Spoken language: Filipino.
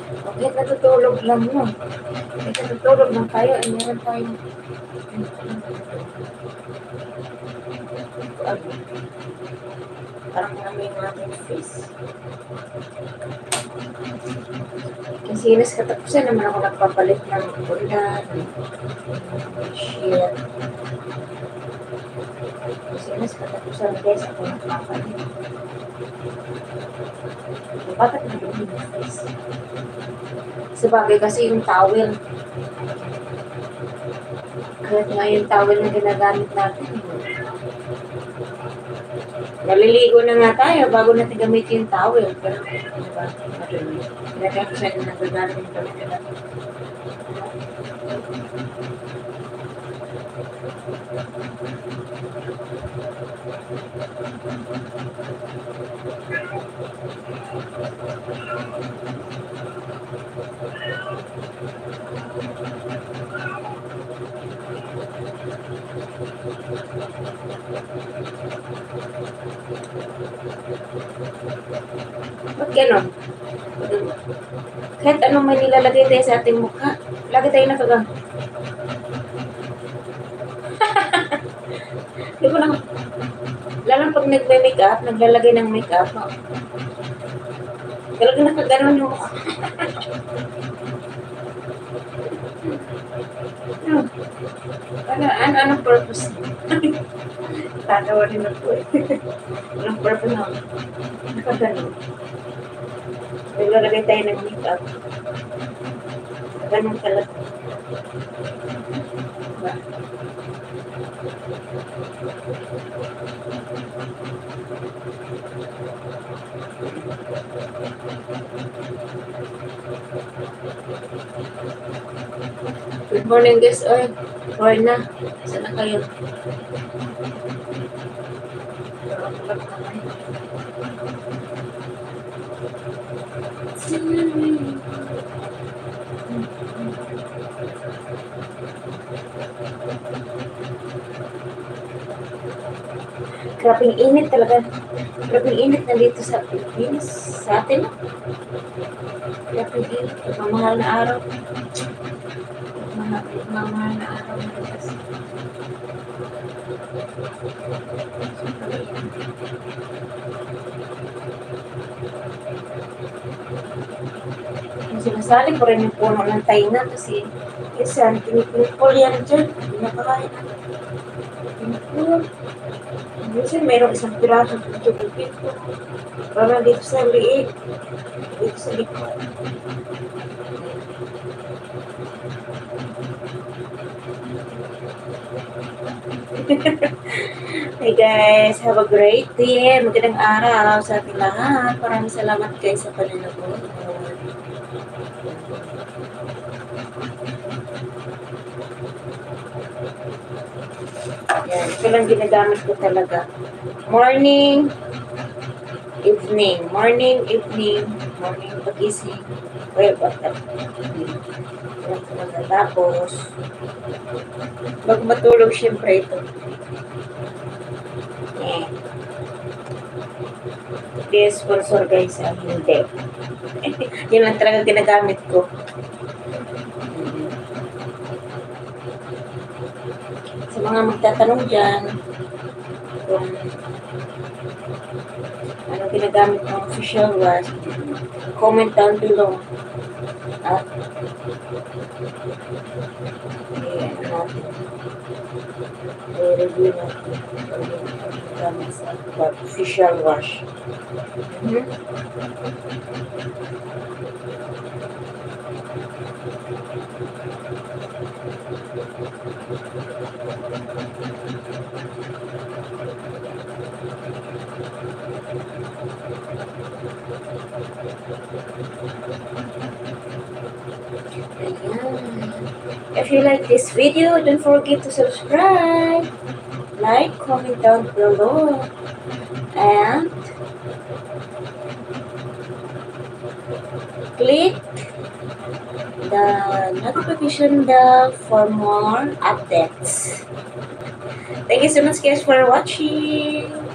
Bakit natutulog lang mo? Bakit natutulog lang tayo? Ay, meron tayong parang namin yung ating face. Kasi inas katapusan naman ako nagpapalit ng ulan, shit. Kasi inas katapusan guys, ako nagpapalit. Bakit naging yung face? Sabagay kasi yung towel. Kahit nga yung towel na ginagamit natin. Naliligo na nga tayo bago natin gamitin yung towel. Pero, diba? Pinagay ko sa inyo nagagamit yung towel. Ba't gano'n? Kahit anong may nilalagay tayo sa ating mukha, lagi tayo nakagang. Di ba lang, lalo pag nagme-makeup, naglalagay ng makeup, no? Talagang nakaganon yung mukha. Anong purpose? Tatawa rin ako eh. Anong purpose na? Nakaganon. Naglalagay tayo ng makeup. Ganun talaga. Diba? Good morning guys. Oy, or na. Saan na kayo? Grabing init talaga. Grabing init na dito sa Pilipinas. Sa atin. Grabing init. Mamahal na araw. Mamahal na araw na kasi. Sinasali ko rin yung puno ng tainga kasi yan, pinipul yan dyan. Pinapakain. Pinipul. Minsan mayroong isang piraso sa tubig ko. Parang dito sa liig. Dito sa likod. Hey guys, have a great day. Magandang araw sa ating lahat. Maraming salamat guys sa pananood. Yan, ito lang ginagamit ko talaga. Morning, evening. Morning, evening. Morning, pag-ising. Well, tapos, pag matulog, syempre ito. Eh. Hindi sponsor guys, hindi. Yun lang talaga ginagamit ko. Sa mga magtatanong dyan, kung ano ginagamit ng official wash, comment down below. At ano natin, i-review natin gamit sa official wash. If you like this video, don't forget to subscribe, like, comment down below, and click the notification bell for more updates. Thank you so much guys for watching.